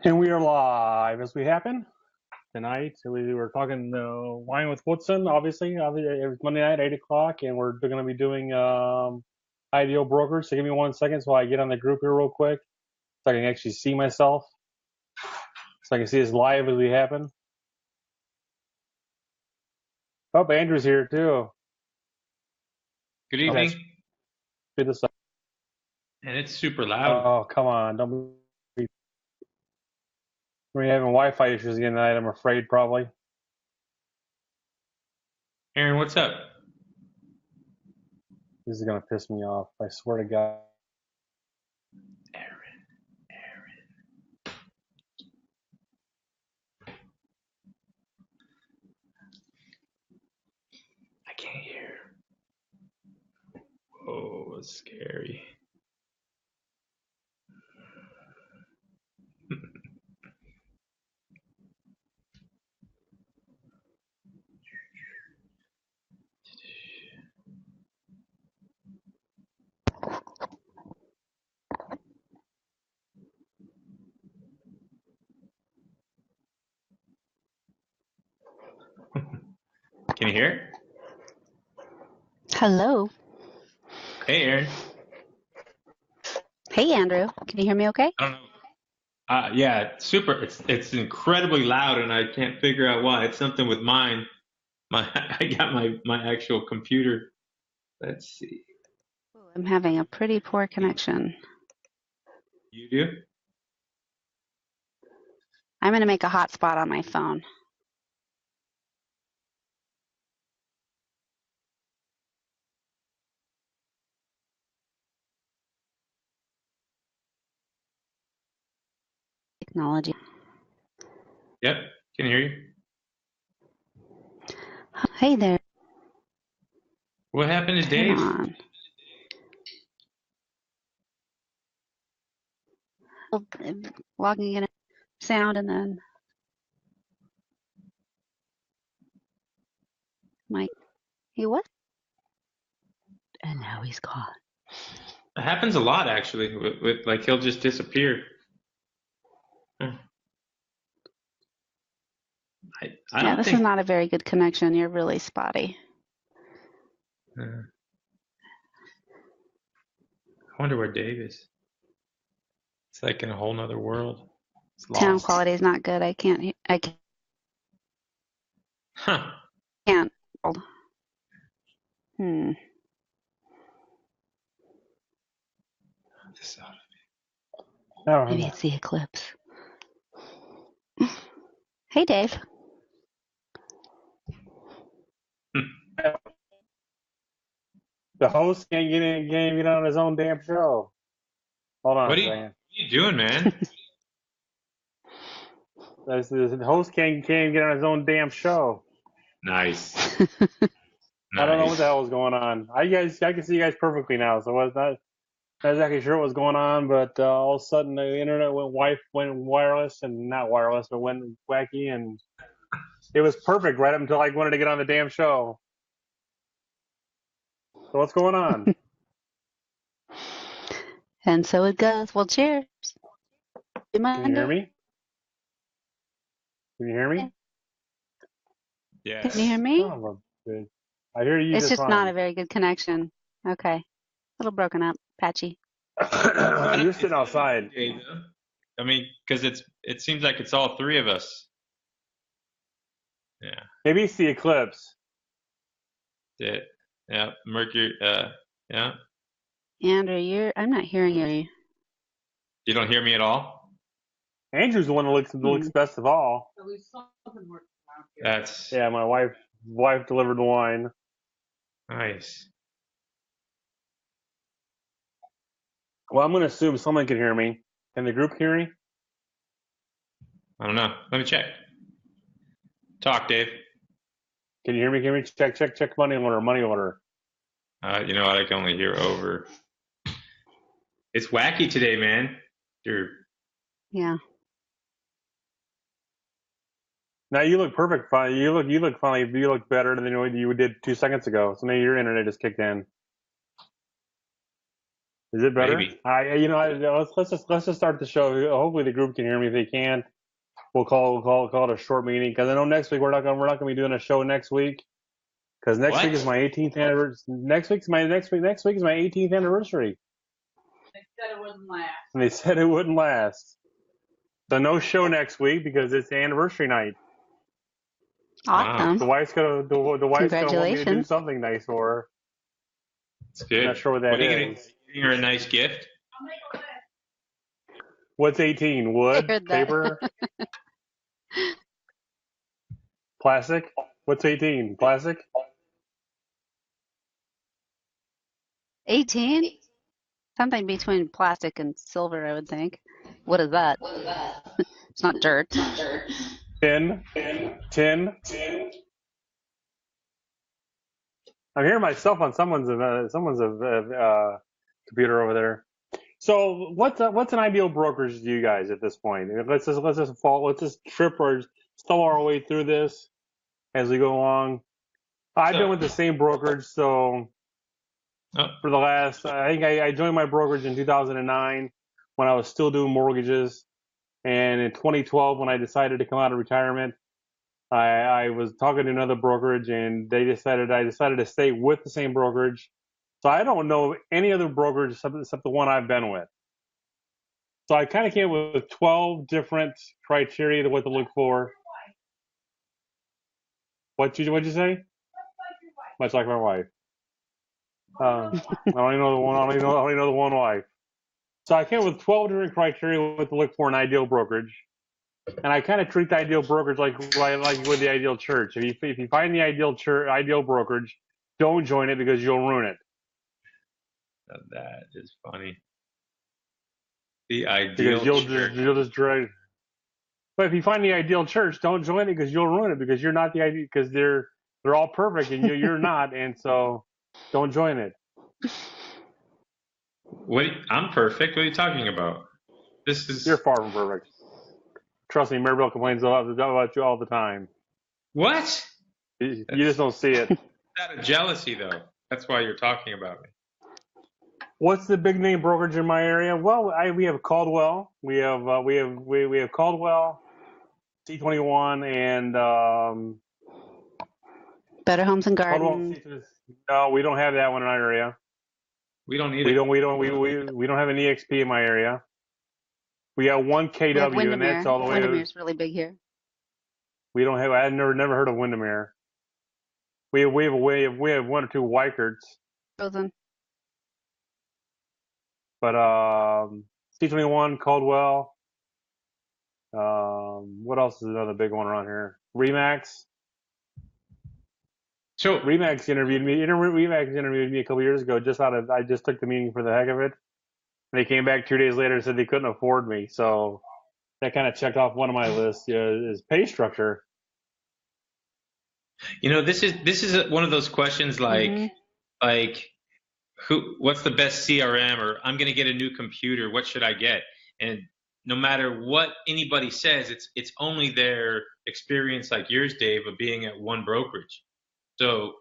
And we are live as we happen tonight. We were talking wine with Woodson, obviously. It was Monday night, 8 o'clock, and we're going to be doing ideal brokerage. So give me 1 second so I get on the group here real quick so I can actually see myself, so I can see this live as we happen. Oh, Andrew's here too. Good evening. Speed this up. And it's super loud. Oh, come on. Don't be. We're having Wi-Fi issues again tonight, I'm afraid, probably. Aaron, what's up? This is going to piss me off. I swear to God. Aaron. I can't hear. Whoa, it's scary. Can you hear? Hello. Hey, Aaron. Hey, Andrew. Can you hear me okay? I don't know. Yeah, super. It's incredibly loud, and I can't figure out why. It's something with mine. I got my actual computer. Let's see. I'm having a pretty poor connection. You do? I'm going to make a hotspot on my phone. Technology. Yep. Can you hear you? Hey there. What happened to Dave? Come on. Logging in sound and then Mike. He what? And now he's gone. It happens a lot, actually. With like he'll just disappear. I don't this think. is not a very good connection. You're really spotty. I wonder where Dave is. It's like in a whole nother world. It's lost. Sound quality is not good. I can't. Huh. Can't. Maybe it's the eclipse. Hey, Dave. The host can't get on his own damn show. Hold on What a are second. you doing, man? The host can't get on his own damn show. Nice. I don't know what the hell is going on. I can see you guys perfectly now, so I was not exactly sure what was going on, but all of a sudden the internet went wireless, and not wireless, but went wacky, and it was perfect right up until I wanted to get on the damn show. So what's going on? And so it goes. Well, cheers. Can you hear me? Can you hear me? Yes. Can you hear me? Oh, good. I hear you. It's just fine. not a very good connection. Okay. A little broken up, patchy. You're sitting outside. I mean, because it seems like it's all three of us. Yeah. Maybe it's the eclipse. Yeah. Mercury. Yeah. Andrew, I'm not hearing you. You don't hear me at all? Andrew's the one that looks best of all. At least something works around here. That's. Yeah, my wife delivered the wine. Nice. Well, I'm going to assume someone can hear me. Can the group hear me? I don't know. Let me check. Talk, Dave. Can you hear me? Can we check money order? You know what? I can only hear over. It's wacky today, man. Yeah. Now you look perfect. Fine. You look funny. You look better than you did 2 seconds ago. So maybe your internet just kicked in. Is it better? Maybe. Let's just start the show. Hopefully the group can hear me. If they can, we'll call it a short meeting because I know next week we're not gonna be doing a show next week because next week is my 18th anniversary. Next week is my 18th anniversary. They said it wouldn't last. And they said it wouldn't last. So no show next week because it's the anniversary night. Awesome. The wife's gonna want me to do Congratulations. something nice for her. It's good. I'm not sure what that is. Getting her a nice gift. I'll make a list. What's 18? Wood? Heard that. Paper? Plastic? What's 18? Plastic? 18? Something between plastic and silver, I would think. What is that? It's not dirt. Tin? I'm hearing myself on someone's computer over there. So what's an ideal brokerage to you guys at this point? Let's just trip or stumble our way through this as we go along. I've been with the same brokerage, so for the last, I think I joined my brokerage in 2009 when I was still doing mortgages, and in 2012 when I decided to come out of retirement, I was talking to another brokerage, and I decided to stay with the same brokerage. So I don't know any other brokerage except the one I've been with. So I kind of came up with 12 different criteria to what to look for. What'd you say? Much like my wife. I only know the one wife. So I came up with 12 different criteria what to look for in an ideal brokerage. And I kind of treat the ideal brokerage like with the ideal church. If you find the ideal brokerage, don't join it because you'll ruin it. That is funny. The ideal because you'll just drag. But if you find the ideal church, don't join it because you'll ruin it because you're not the ideal because they're all perfect and you're not, and so don't join it. I'm perfect. What are you talking about? You're far from perfect. Trust me, Maribel complains about you all the time. What? You just don't see it. Out of jealousy, though. That's why you're talking about me. What's the big name brokerage in my area? Well, we have Caldwell. We have Caldwell, C21, and Better Homes and Gardens. No, we don't have that one in our area. We don't need it. We don't have an EXP in my area. We got one KW, and that's all the way. Windermere's really big here. We don't have. I've never heard of Windermere. We have one or two Weikerts. Woodson. But C21, Caldwell. What else is another big one around here? Remax. So Remax interviewed me a couple years ago. I just took the meeting for the heck of it. And they came back 2 days later and said they couldn't afford me. So that kind of checked off one of my lists is pay structure. This is one of those questions like what's the best CRM, or I'm going to get a new computer, what should I get? And no matter what anybody says, it's only their experience like yours, Dave, of being at one brokerage. So,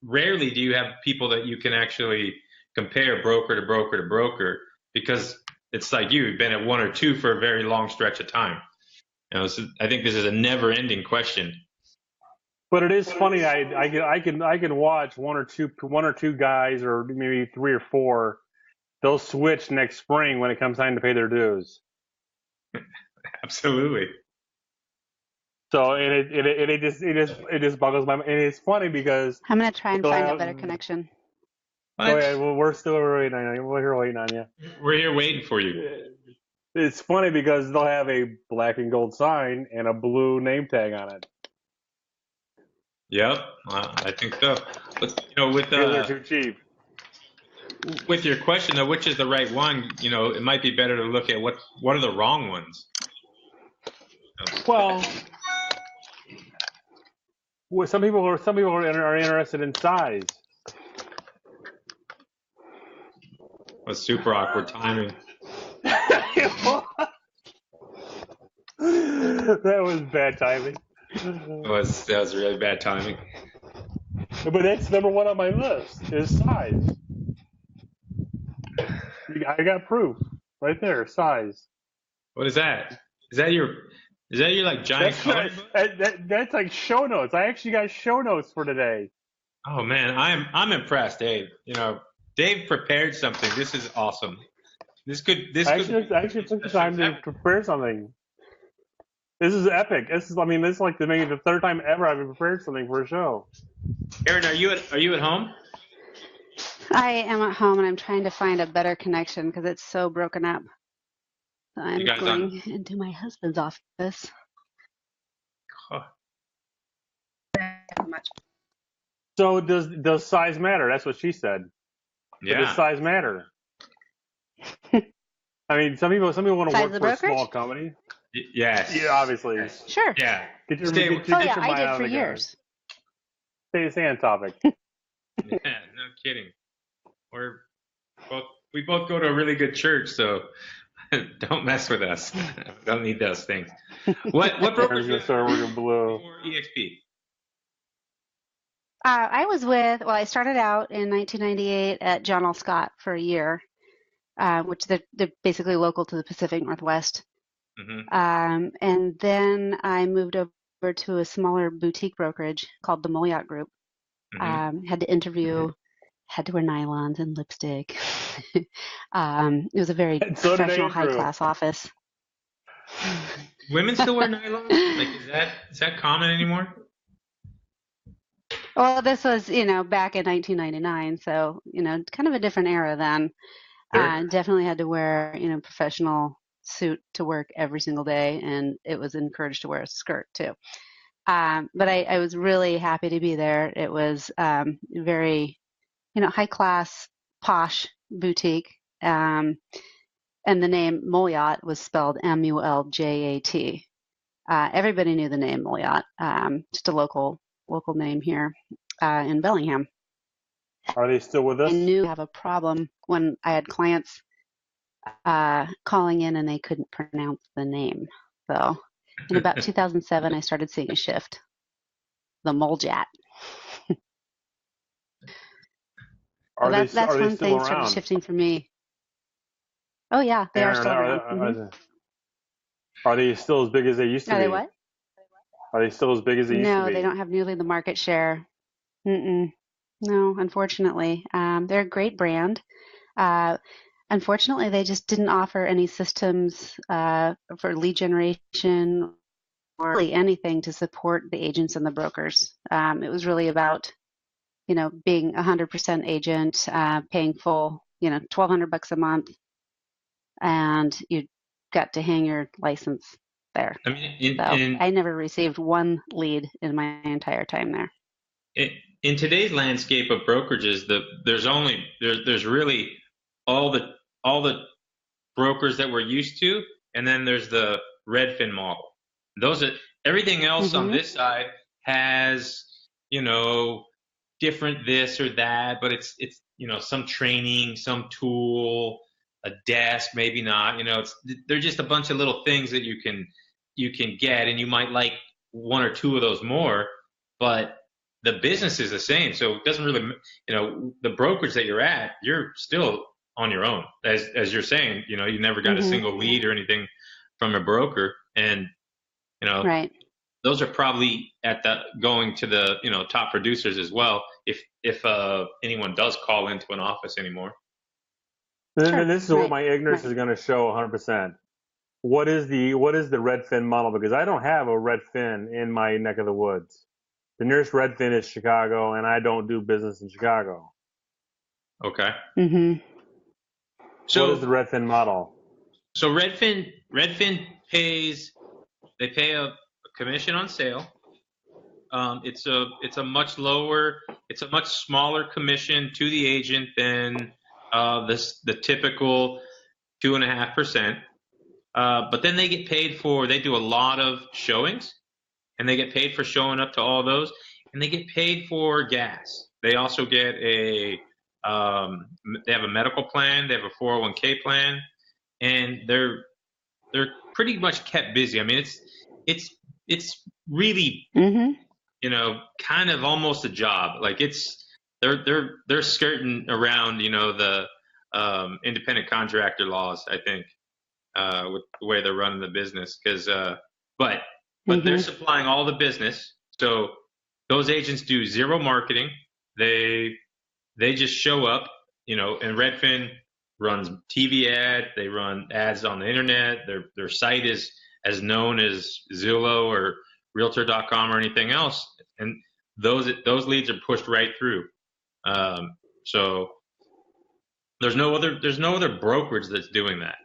rarely do you have people that you can actually compare broker to broker to broker, because it's like you've been at one or two for a very long stretch of time. So I think this is a never-ending question. But it is funny. I can watch one or two guys, or maybe three or four. They'll switch next spring when it comes time to pay their dues. Absolutely. So it just boggles my mind. And it's funny because I'm gonna try and find a better connection. What? Oh yeah, well, we're still waiting on you. We're here waiting on you. We're here waiting for you. It's funny because they'll have a black and gold sign and a blue name tag on it. Yep, I think so. But they're too cheap. With your question though, which is the right one? It might be better to look at what are the wrong ones. Well, some people are interested in size. That's super awkward timing. That was bad timing. That was really bad timing. But that's number one on my list is size. I got proof right there. Size. What is that? Is that your like giant coloring book? That's like show notes. I actually got show notes for today. Oh man, I'm impressed, Dave. Dave prepared something. This is awesome. I actually took the time to prepare something. This is epic. This is like maybe the third time ever I've prepared something for a show. Aaron, are you at home? I am at home and I'm trying to find a better connection because it's so broken up. So I'm going into my husband's office. Oh. So does size matter? That's what she said. Yeah. But does size matter? I mean, some people want to work for a small company. Yes. Yeah, obviously. Sure. Yeah. I did for years. Stay on topic. Yeah, no kidding. We both go to a really good church, so don't mess with us. Don't need those things. What brokerage is start working below EXP? I started out in 1998 at John L. Scott for a year, which they're basically local to the Pacific Northwest. Mm-hmm. And then I moved over to a smaller boutique brokerage called the Moyer Group. Mm-hmm. Had to interview, had to wear nylons and lipstick. It was a very professional, high-class office. Women still wear nylon? Like, is that common anymore? Well, this was, back in 1999, so, kind of a different era then. Sure. Definitely had to wear, professional suit to work every single day, and it was encouraged to wear a skirt too. But I was really happy to be there. It was very, high class, posh boutique. And the name Molyat was spelled Muljat. Everybody knew the name Molyat, just a local name here in Bellingham. Are they still with us? I knew I have a problem when I had clients calling in and they couldn't pronounce the name. So in about 2007, I started seeing a shift. The Moljat. That's when things started shifting for me. Oh yeah, they are still around. Are they still as big as they used to be? Are they what? Are they still as big as they used to be? No, they don't have nearly the market share. No, unfortunately. They're a great brand. Unfortunately, they just didn't offer any systems for lead generation or really anything to support the agents and the brokers. It was really about, being 100% agent, paying full, $1,200 a month, and you got to hang your license there. I mean, I never received one lead in my entire time there. In today's landscape of brokerages, there's really all the brokers that we're used to, and then there's the Redfin model. Everything else on this side has, different this or that, but it's some training, some tool, a desk, maybe not. They're just a bunch of little things that you can get, and you might like one or two of those more, but the business is the same. So it doesn't really, the brokerage that you're at, you're still on your own. As you're saying, you never got a single lead or anything from a broker. And, right. Those are probably going to the, top producers as well. If anyone does call into an office anymore. And this is where my ignorance is going to show 100%. What is the Redfin model? Because I don't have a Redfin in my neck of the woods. The nearest Redfin is Chicago, and I don't do business in Chicago. Okay. So what is the Redfin model? So Redfin pay a commission on sale. It's a much smaller commission to the agent than the typical 2.5%. But then they get paid they do a lot of showings, and they get paid for showing up to all those, and they get paid for gas. They also get they have a medical plan, they have a 401k plan, and they're pretty much kept busy. I mean, it's really kind of almost a job. Like they're skirting around the independent contractor laws, I think, with the way they're running the business. But they're supplying all the business. So those agents do zero marketing. They just show up, and Redfin runs TV ad. They run ads on the internet. Their site is as known as Zillow or Realtor.com or anything else, and those leads are pushed right through. So there's no other brokerage that's doing that.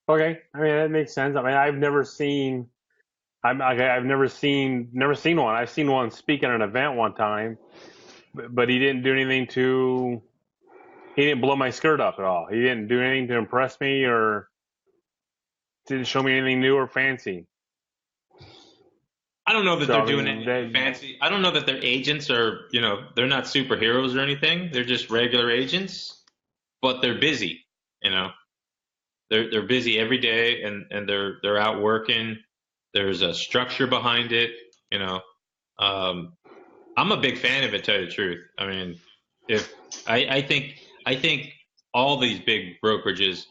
Okay, I mean that makes sense. I mean I've never seen one. I've seen one speak at an event one time, but he didn't do anything he didn't blow my skirt up at all. He didn't do anything to impress me or didn't show me anything new or fancy. I don't know that they're doing anything fancy. I don't know that their agents are, they're not superheroes or anything. They're just regular agents, but they're busy, They're busy every day and they're out working. There's a structure behind it, I'm a big fan of it, to tell you the truth. I mean, I think all these big brokerages,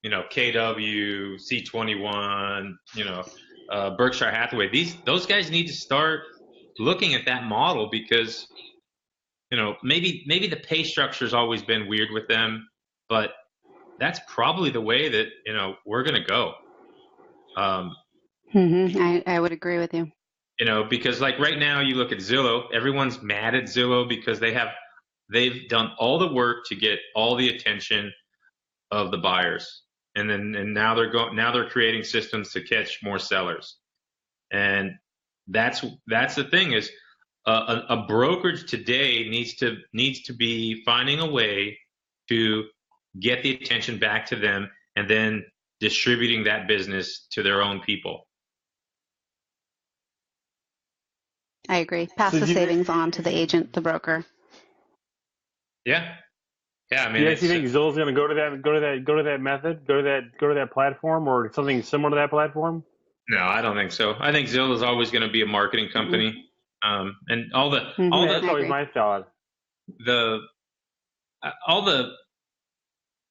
KW, C21, Berkshire Hathaway, those guys need to start looking at that model because, maybe the pay structure's always been weird with them, but that's probably the way that, we're going to go. I would agree with you. Because like right now you look at Zillow, everyone's mad at Zillow because they've done all the work to get all the attention of the buyers. And now they're creating systems to catch more sellers. And that's the thing is a brokerage today needs to be finding a way to get the attention back to them and then distributing that business to their own people. I agree. Pass the savings on to the agent, the broker. Yeah. I mean, you think Zillow's going to go to that method, go to that platform, or something similar to that platform? No, I don't think so. I think Zillow's always going to be a marketing company, and all the that's always my thought.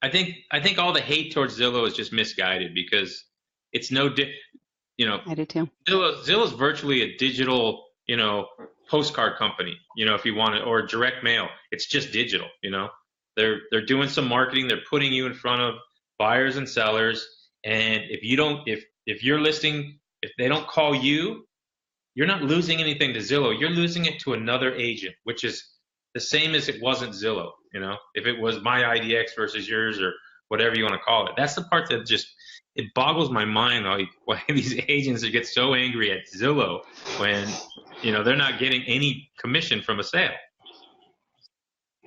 I think all the hate towards Zillow is just misguided because it's I do too. Zillow's virtually a digital, postcard company, if you want it, or direct mail. It's just digital, They're doing some marketing. They're putting you in front of buyers and sellers. And if you're listing, if they don't call you, you're not losing anything to Zillow. You're losing it to another agent, which is the same as it wasn't Zillow. If it was my IDX versus yours or whatever you want to call it. That's the part that it boggles my mind, like why these agents get so angry at Zillow when they're not getting any commission from a sale.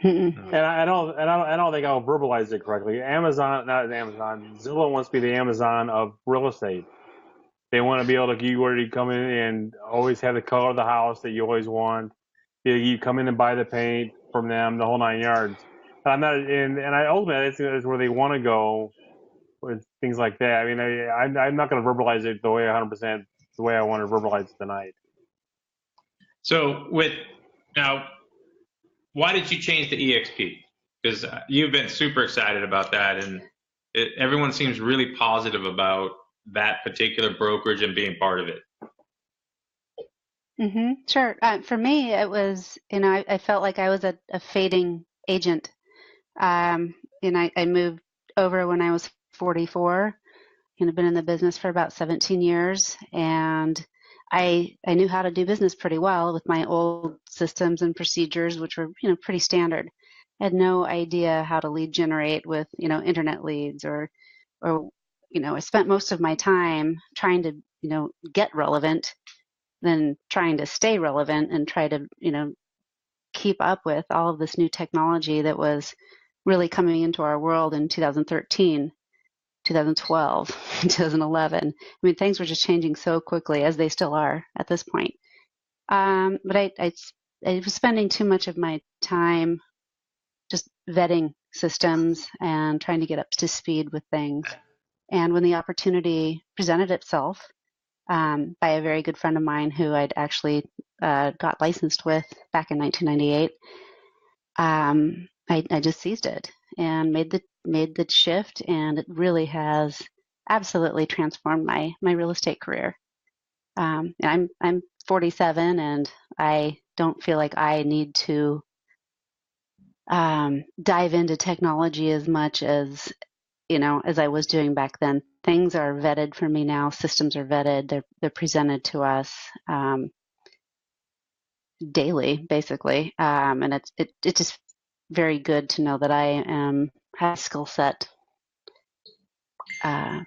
And I don't think I'll verbalize it correctly. Zillow wants to be the Amazon of real estate. They want to be able to you already come in and always have the color of the house that you always want. You come in and buy the paint from them, the whole 9 yards. And I ultimately that's where they want to go with things like that. I mean, I'm not going to verbalize it the way 100% the way I want to verbalize it tonight. So now, why did you change to EXP? Because you've been super excited about that, and everyone seems really positive about that particular brokerage and being part of it. Sure. For me, it was, I felt like I was a fading agent. I moved over when I was 44 and I've been in the business for about 17 years. And I knew how to do business pretty well with my old systems and procedures, which were, pretty standard. I had no idea how to lead generate with, internet leads or, I spent most of my time trying to, get relevant than trying to stay relevant and try to, keep up with all of this new technology that was really coming into our world in 2013, 2012, 2011. I mean, things were just changing so quickly, as they still are at this point. But I was spending too much of my time just vetting systems and trying to get up to speed with things. And when the opportunity presented itself, by a very good friend of mine who I'd actually got licensed with back in 1998, I just seized it and made the shift, and it really has absolutely transformed my real estate career. I'm 47, and I don't feel like I need to dive into technology as much as as I was doing back then. Things are vetted for me now. Systems are vetted. They're presented to us daily, basically, and it's just very good to know that I have a skill set as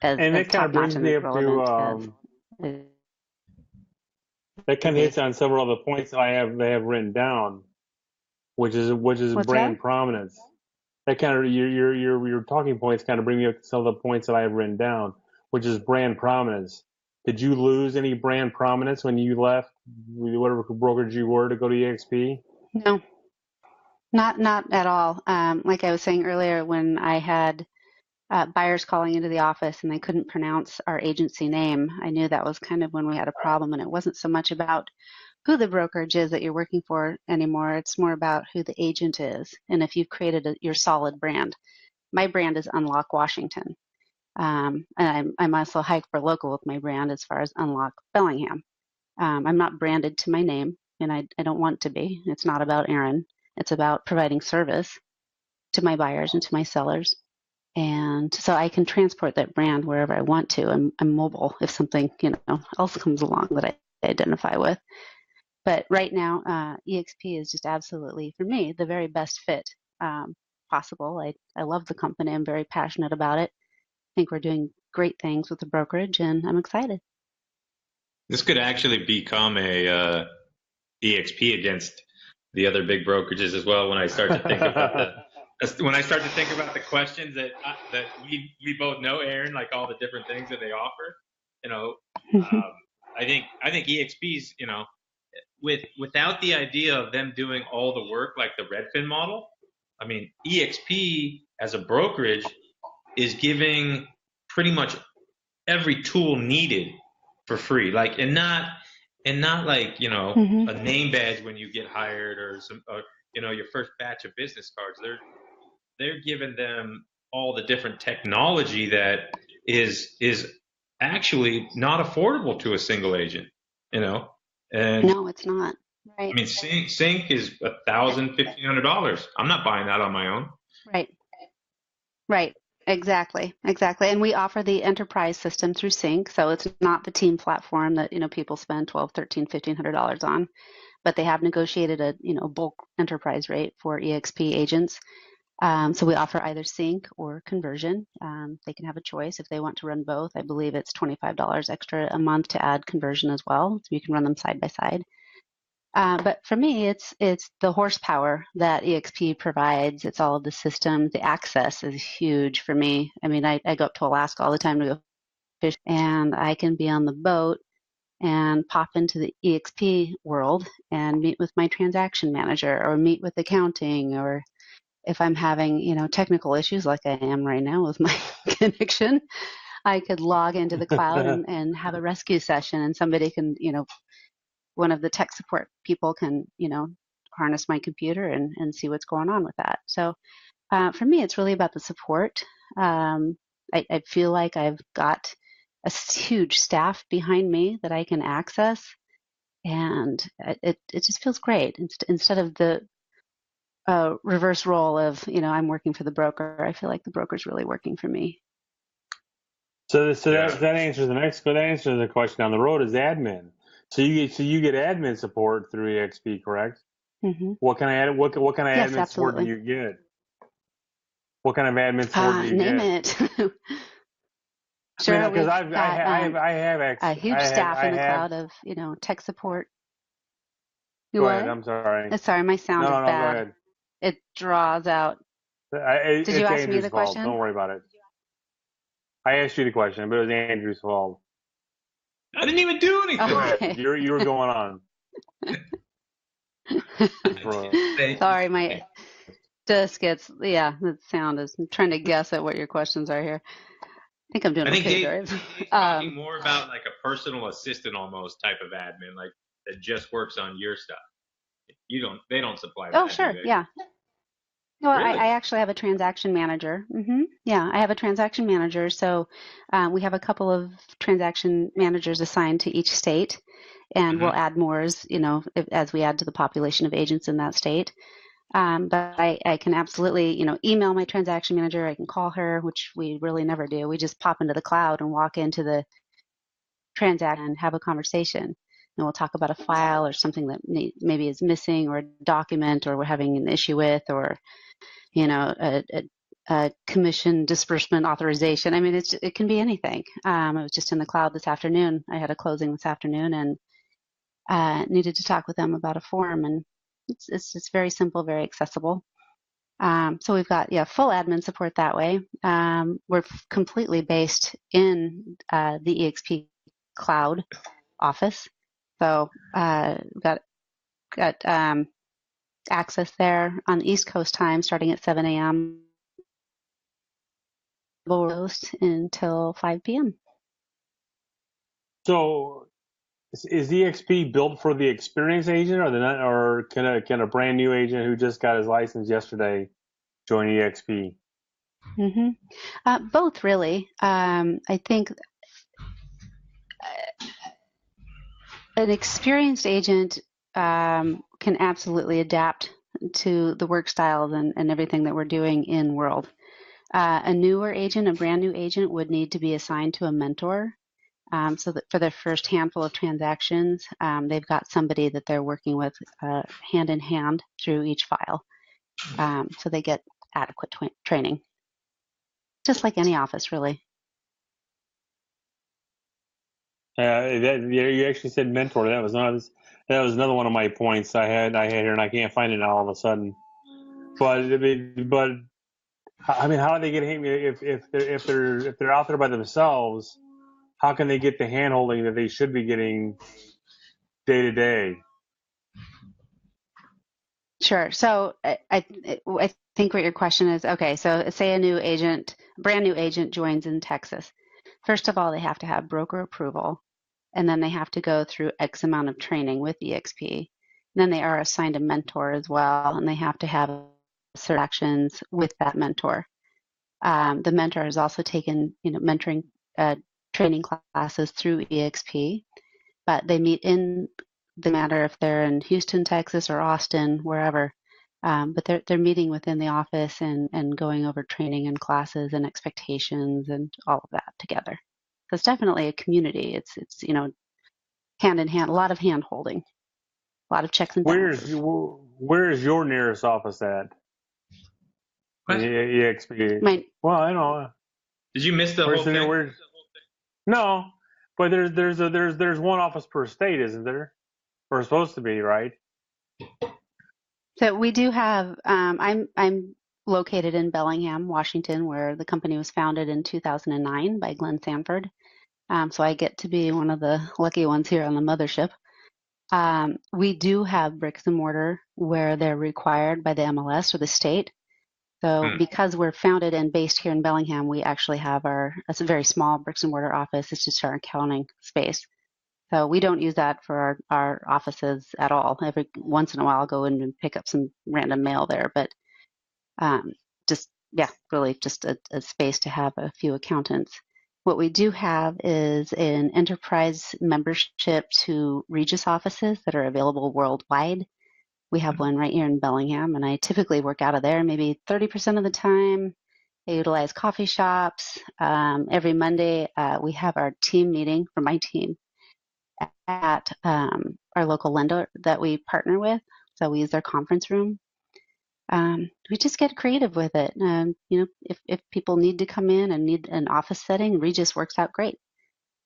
And that kind top of notch brings and me as up to relevant as that kind it of hits is. on several of the points that I have written down, which is What's that? brand prominence. That kind of your talking points kind of bring me up to some of the points that I have written down, which is brand prominence. Did you lose any brand prominence when you left whatever brokerage you were to go to EXP? No, not at all. Like I was saying earlier, when I had buyers calling into the office and they couldn't pronounce our agency name, I knew that was kind of when we had a problem. And it wasn't so much about who the brokerage is that you're working for anymore. It's more about who the agent is and if you've created your solid brand. My brand is Unlock Washington. And I'm also hyper local with my brand as far as Unlock Bellingham. I'm not branded to my name, and I don't want to be. It's not about Aaron. It's about providing service to my buyers and to my sellers. And so I can transport that brand wherever I want to. I'm mobile if something else comes along that I identify with. But right now, EXP is just absolutely, for me, the very best fit possible. I love the company. I'm very passionate about it. I think we're doing great things with the brokerage, and I'm excited. This could actually become a EXP against the other big brokerages as well. When I start to think about the questions that we both know, Aaron, like all the different things that they offer, I think EXPs, without the idea of them doing all the work like the Redfin model, I mean, EXP as a brokerage is giving pretty much every tool needed for free, like and not like a name badge when you get hired or your first batch of business cards. They're giving them all the different technology that is actually not affordable to a single agent, and No, it's not. I Right. mean sync is $1,000-$1,500. I'm not buying that on my own. Right. Right. Exactly. Exactly. And we offer the enterprise system through Sync, so it's not the team platform that people spend $1,200, $1,300, $1,500 on, but they have negotiated a bulk enterprise rate for EXP agents. So we offer either Sync or conversion. They can have a choice if they want to run both. I believe it's $25 extra a month to add conversion as well, so you can run them side by side. But for me, it's the horsepower that EXP provides. It's all of the systems. The access is huge for me. I mean, I go up to Alaska all the time to go fish, and I can be on the boat and pop into the EXP world and meet with my transaction manager or meet with accounting, or if I'm having technical issues like I am right now with my connection, I could log into the cloud and have a rescue session, and somebody can one of the tech support people can, harness my computer and see what's going on with that. So for me, it's really about the support. I feel like I've got a huge staff behind me that I can access, and it just feels great. Instead of the reverse role of, I'm working for the broker, I feel like the broker's really working for me. So that answers the question down the road is admin. So you get admin support through EXP, correct? Mm-hmm. What kind of Yes, admin support do absolutely. you get? What kind of admin support do you Name get? it. Sure, I mean, because we've got I have a huge staff in the cloud of tech support. You Go ahead. what? I'm sorry. Sorry, my sound is No. Go bad. ahed. It draws out. Did you It's ask me Andrew's the fault. question? Don't worry about it. I asked you the question, but it was Andrew's fault. I didn't even do anything. Okay. You were going on. Sorry, my just gets the sound is. I'm trying to guess at what your questions are here. I think I'm doing okay, Dave's talking more about like a personal assistant almost type of admin, like that just works on your stuff. They don't supply that. Oh, sure, yeah. Well, Really? I actually have a transaction manager. Yeah, I have a transaction manager. So we have a couple of transaction managers assigned to each state, and we'll add more as we add to the population of agents in that state. But I can absolutely, email my transaction manager. I can call her, which we really never do. We just pop into the cloud and walk into the transaction and have a conversation. And we'll talk about a file or something that maybe is missing, or a document, or we're having an issue with, or a commission disbursement authorization. I mean, it can be anything. I was just in the cloud this afternoon. I had a closing this afternoon, and needed to talk with them about a form, and it's just very simple, very accessible. So we've got full admin support that way. We're completely based in the eXp Cloud office, so we've got access there on East Coast time, starting at 7 a.m. until 5 p.m. So is EXP built for the experienced agent, or can a brand new agent who just got his license yesterday join EXP? Both, really. I think an experienced agent can absolutely adapt to the work styles and everything that we're doing in World. A newer agent, a brand new agent, would need to be assigned to a mentor. So that for their first handful of transactions, they've got somebody that they're working with hand in hand through each file. So they get adequate training, just like any office, really. You actually said mentor. That was another one of my points I had here, and I can't find it now all of a sudden. But I mean, how do they get if they're out there by themselves? How can they get the handholding that they should be getting day to day? Sure. So I think what your question is, okay, so say a brand new agent joins in Texas. First of all, they have to have broker approval, and then they have to go through X amount of training with EXP. Then they are assigned a mentor as well, and they have to have certain actions with that mentor. The mentor has also taken, mentoring training classes through EXP, but they meet in the matter if they're in Houston, Texas, or Austin, wherever. But they're meeting within the office and going over training and classes and expectations and all of that together. So it's definitely a community. It's hand in hand, a lot of hand holding, a lot of checks and balances. Where's your nearest office at? EXP. Well, I know. Did you miss the whole thing? No, but there's one office per state, isn't there? Or supposed to be, right? So we do have. I'm located in Bellingham, Washington, where the company was founded in 2009 by Glenn Sanford. So I get to be one of the lucky ones here on the mothership. We do have bricks and mortar where they're required by the MLS or the state. So because we're founded and based here in Bellingham, we actually have it's a very small bricks and mortar office. It's just our accounting space. So we don't use that for our offices at all. Every once in a while, I'll go in and pick up some random mail there. But really just a space to have a few accountants. What we do have is an enterprise membership to Regis offices that are available worldwide. We have one right here in Bellingham, and I typically work out of there maybe 30% of the time. I utilize coffee shops. Every Monday, we have our team meeting for my team at our local lender that we partner with. So we use their conference room. We just get creative with it. If people need to come in and need an office setting, Regis works out great.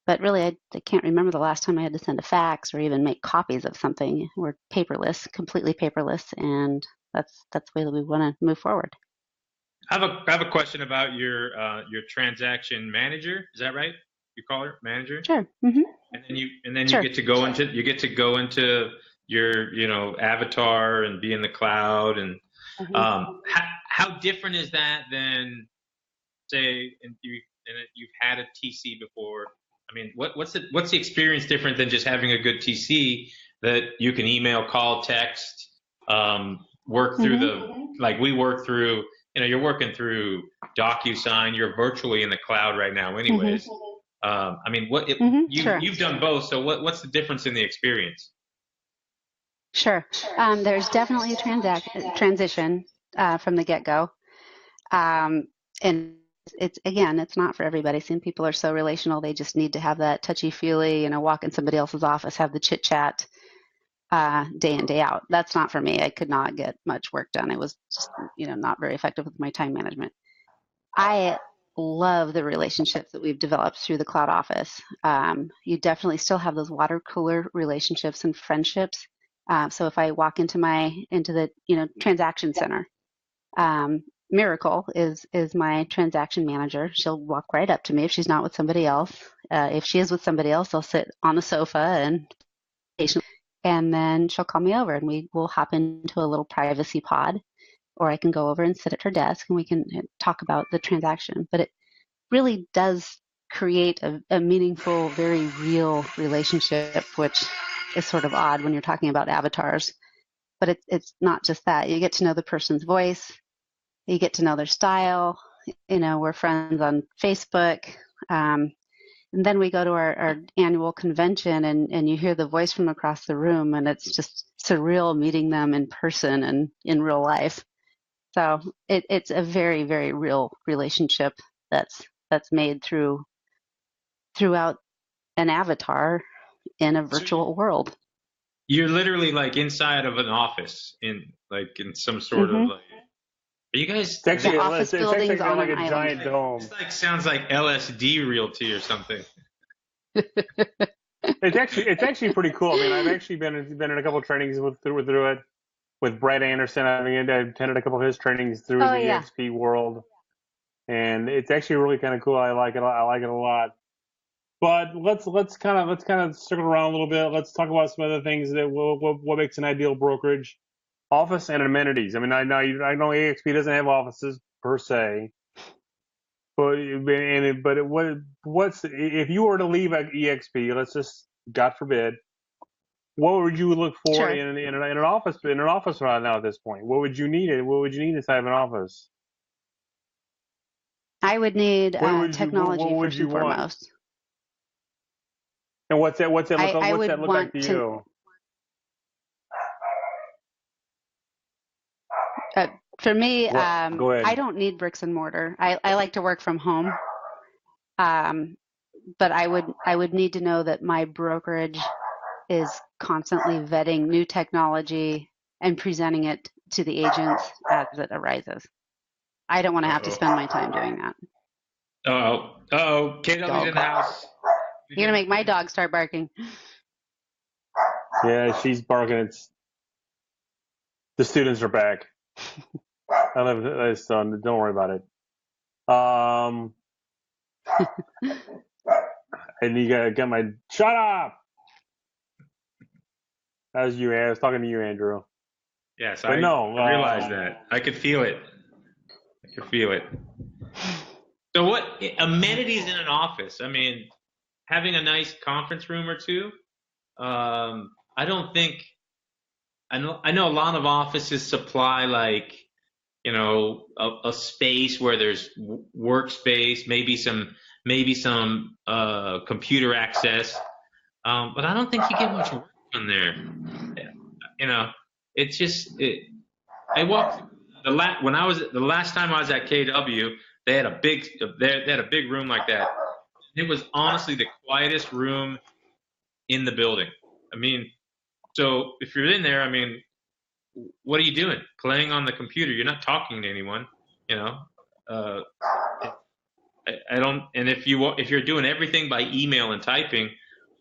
But really, I can't remember the last time I had to send a fax or even make copies of something. We're paperless, completely paperless, and that's the way that we want to move forward. I have a question about your transaction manager. Is that right? You call her manager? Sure. Mm-hmm. And then you get to go into your avatar and be in the cloud. And how different is that than, say, you've had a TC before? I mean, what's the experience different than just having a good TC that you can email, call, text, work through the like we work through, you're working through DocuSign, you're virtually in the cloud right now anyways. I mean, Sure. you've done both, so what's the difference in the experience? Sure. There's definitely a transition from the get-go. And it's not for everybody. Some people are so relational, they just need to have that touchy-feely, walk in somebody else's office, have the chit-chat day in, day out. That's not for me. I could not get much work done. It was just, not very effective with my time management. I love the relationships that we've developed through the cloud office. You definitely still have those water cooler relationships and friendships. So if I walk into the transaction center, Miracle is my transaction manager. She'll walk right up to me if she's not with somebody else. If she is with somebody else, I'll sit on the sofa and then she'll call me over and we will hop into a little privacy pod, or I can go over and sit at her desk and we can talk about the transaction. But it really does create a meaningful, very real relationship, which is sort of odd when you're talking about avatars. But it's not just that. You get to know the person's voice. You get to know their style. We're friends on Facebook. And then we go to our annual convention and you hear the voice from across the room, and it's just surreal meeting them in person and in real life. So it's a very, very real relationship that's made throughout an avatar in a virtual world. You're literally like inside of an office in some sort of like. Are you guys? It's actually, the office buildings it's on like an a island. giant dome. It sounds like LSD Realty or something. It's actually pretty cool. I mean, I've actually been in a couple of trainings through it with Brett Anderson. I've attended a couple of his trainings through the EXP world, and it's actually really kind of cool. I like it a lot. But let's kind of circle around a little bit. Let's talk about some other things that what makes an ideal brokerage. Office and amenities. I mean, I know EXP doesn't have offices per se, but what's if you were to leave at EXP? Let's just, God forbid, what would you look for Sure. in an office right now at this point? What would you need? What would you need inside of an office? I would need technology what would first and you want? foremost. And what's that look like to you? For me, Go ahead. I don't need bricks and mortar. I like to work from home. But I would need to know that my brokerage is constantly vetting new technology and presenting it to the agents as it arises. I don't want to have to spend my time doing that. KW's in the house. You're going to make my dog start barking. Yeah, she's barking. The students are back. Don't worry about it. And you got my shut up. That was you. I was talking to you, Andrew. Yes, but I realized that. I could feel it. So what amenities in an office? I mean, having a nice conference room or two. I don't think. I know a lot of offices supply a space where there's workspace, maybe some computer access, but I don't think you get much work on there. It's just I walked the last time I was at KW, they had a big room like that. It was honestly the quietest room in the building. I mean, so if you're in there, I mean, what are you doing? Playing on the computer? You're not talking to anyone, I don't. And if you're doing everything by email and typing,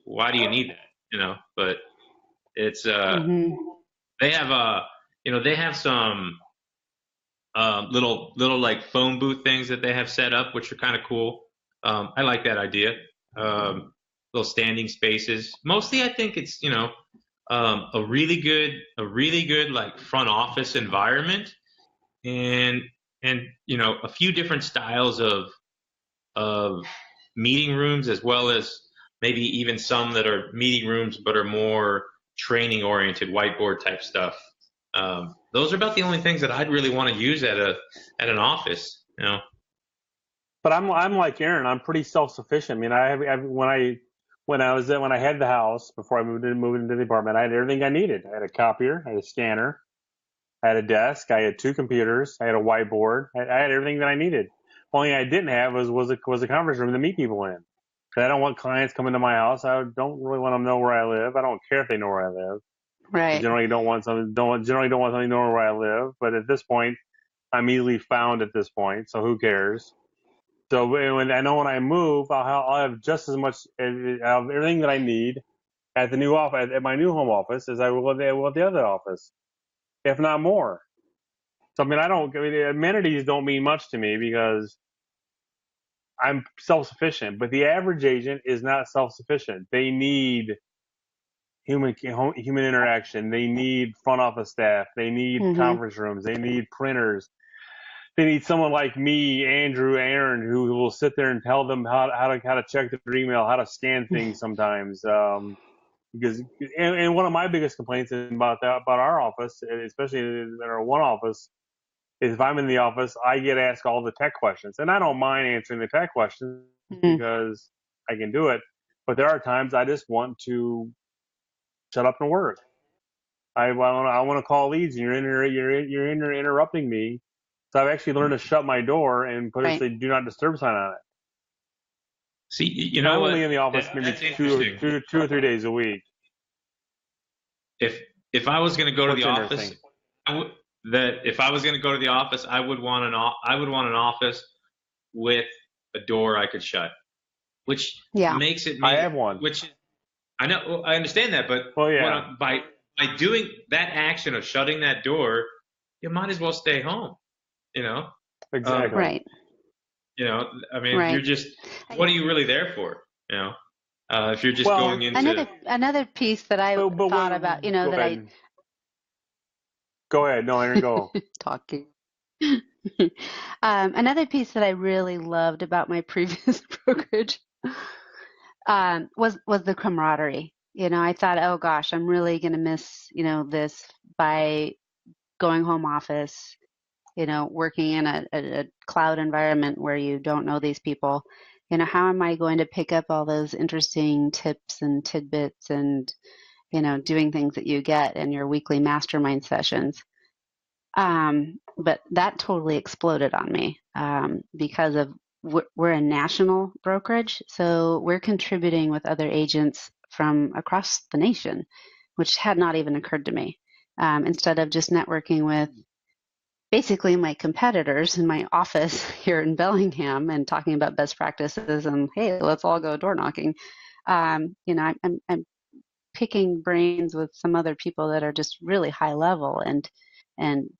why do you need that? But it's they have some little like phone booth things that they have set up, which are kind of cool. I like that idea. Little standing spaces. Mostly, I think it's a really good like front office environment, and a few different styles of meeting rooms, as well as maybe even some that are meeting rooms but are more training oriented, whiteboard type stuff. Those are about the only things that I'd really want to use at an office. But I'm like Aaron. I'm pretty self-sufficient. I mean, when I had the house before I moved into the apartment, I had everything I needed. I had a copier, I had a scanner, I had a desk, I had 2 computers, I had a whiteboard. I had everything that I needed. Only thing I didn't have was a conference room to meet people in. 'Cause I don't want clients coming to my house. I don't really want them to know where I live. I don't care if they know where I live. I Right. generally don't want something to know where I live. But at this point, I'm easily found at this point, so who cares? So when I move, I'll have just as much I'll have everything that I need at the new office, at my new home office, as I will at the other office, if not more. So amenities don't mean much to me because I'm self-sufficient. But the average agent is not self-sufficient. They need human interaction. They need front office staff. They need Mm-hmm. conference rooms. They need printers. They need someone like me, Andrew, Aaron, who will sit there and tell them how to check their email, how to scan things sometimes. Because one of my biggest complaints about our office, especially in our one office, is if I'm in the office, I get asked all the tech questions, and I don't mind answering the tech questions because I can do it. But there are times I just want to shut up and work. I want to call leads, and you're in there interrupting me. So I've actually learned to shut my door and put a do not disturb sign on it. See, you I'm know what? only in the office maybe two or 3 days a week. If I was going to go to the office, if I was going to go to the office, I would want an office with a door I could shut, which makes it. I have one. Which I know, I understand that, but by doing that action of shutting that door, you might as well stay home. Exactly. Right. I mean, you're just, what are you really there for? If you're just going into another piece that I thought about, that I go ahead. No, Aaron, go. talking. Another piece that I really loved about my previous brokerage was the camaraderie. I thought, oh gosh, I'm really going to miss, this by going home office, working in a cloud environment where you don't know these people. How am I going to pick up all those interesting tips and tidbits and, doing things that you get in your weekly mastermind sessions? But that totally exploded on me because of we're a national brokerage, so we're contributing with other agents from across the nation, which had not even occurred to me. Instead of just networking with basically my competitors in my office here in Bellingham and talking about best practices and, hey, let's all go door knocking. I'm picking brains with some other people that are just really high level and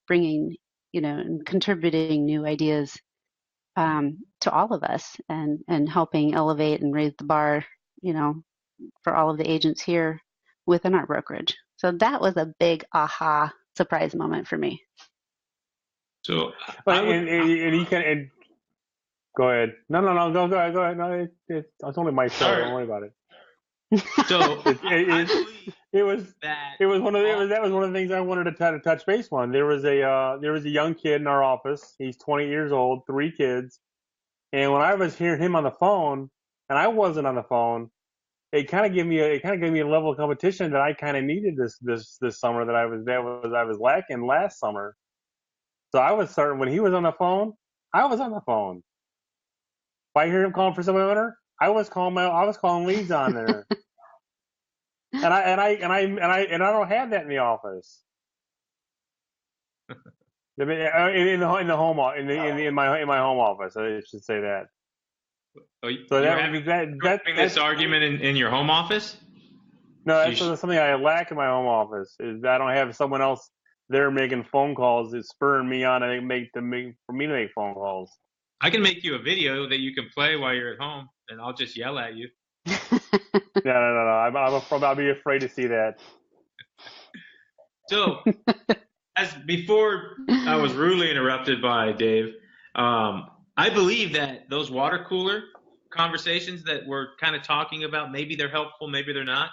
bringing, and contributing new ideas to all of us and helping elevate and raise the bar, for all of the agents here within our brokerage. So that was a big aha surprise moment for me. So, and you can go ahead. No, go ahead. No, it's only my show. Don't worry about it. So that was one of the things I wanted to touch base on. There was a young kid in our office. He's 20 years old, 3 kids, and when I was hearing him on the phone, and I wasn't on the phone, it kind of gave me a level of competition that I kind of needed this summer that I was lacking last summer. So I was starting when he was on the phone. I was on the phone. If I hear him calling for some owner, I was calling leads on there. and I don't have that in the office. In my home office, I should say that. So this argument in your home office? No, that's something I lack in my home office. Is I don't have someone else there making phone calls. It's spurring me on for me to make phone calls. I can make you a video that you can play while you're at home, and I'll just yell at you. No. I'll be afraid to see that. So, as before, I was rudely interrupted by Dave. I believe that those water cooler conversations that we're kind of talking about, maybe they're helpful, maybe they're not.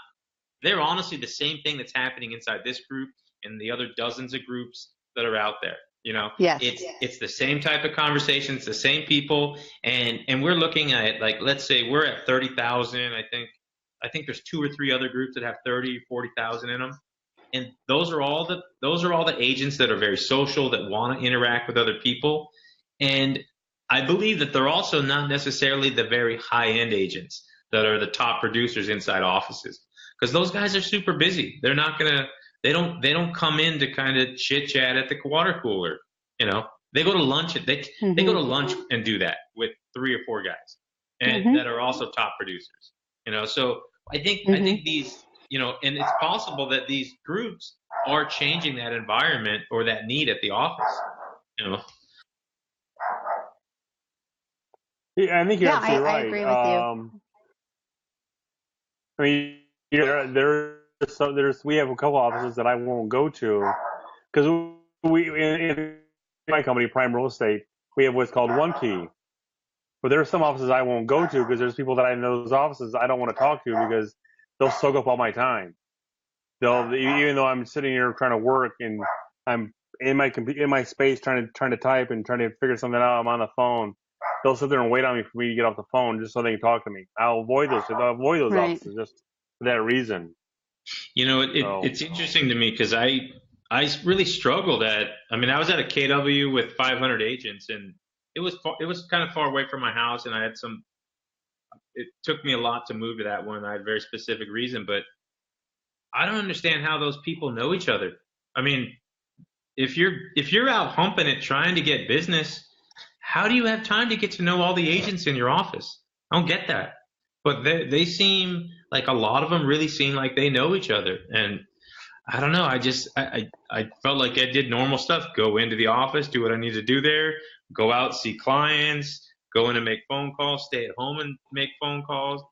They're honestly the same thing that's happening inside this group and the other dozens of groups that are out there. Yes. It's the same type of conversations, the same people, and we're looking at, like, let's say we're at 30,000. I think there's 2 or 3 other groups that have 30, 40,000 in them, and those are all the agents that are very social, that want to interact with other people, and I believe that they're also not necessarily the very high end agents that are the top producers inside offices, because those guys are super busy. They're not gonna they don't come in to kind of chit chat at the water cooler. They go to lunch. They go to lunch and do that with 3 or 4 guys, and that are also top producers. So I think these, and it's possible that these groups are changing that environment or that need at the office. Yeah, I think you're absolutely right. I agree with you. I mean, we have a couple offices that I won't go to because in my company, Prime Real Estate, we have what's called One Key. But there are some offices I won't go to because there's people that I in those offices I don't want to talk to because they'll soak up all my time. Even though I'm sitting here trying to work and I'm in my space trying to type and trying to figure something out, I'm on the phone. They'll sit there and wait on me for me to get off the phone just so they can talk to me. I'll avoid those Right. offices just for that reason. It's interesting to me because I really struggled I was at a KW with 500 agents, and it was kind of far away from my house, and it took me a lot to move to that one. I had a very specific reason, but I don't understand how those people know each other. I mean, if you're out humping it trying to get business, how do you have time to get to know all the agents in your office? I don't get that. But they seem like, a lot of them really seem like they know each other. And I don't know. I felt like I did normal stuff. Go into the office, do what I need to do there, go out, see clients, go in and make phone calls, stay at home and make phone calls.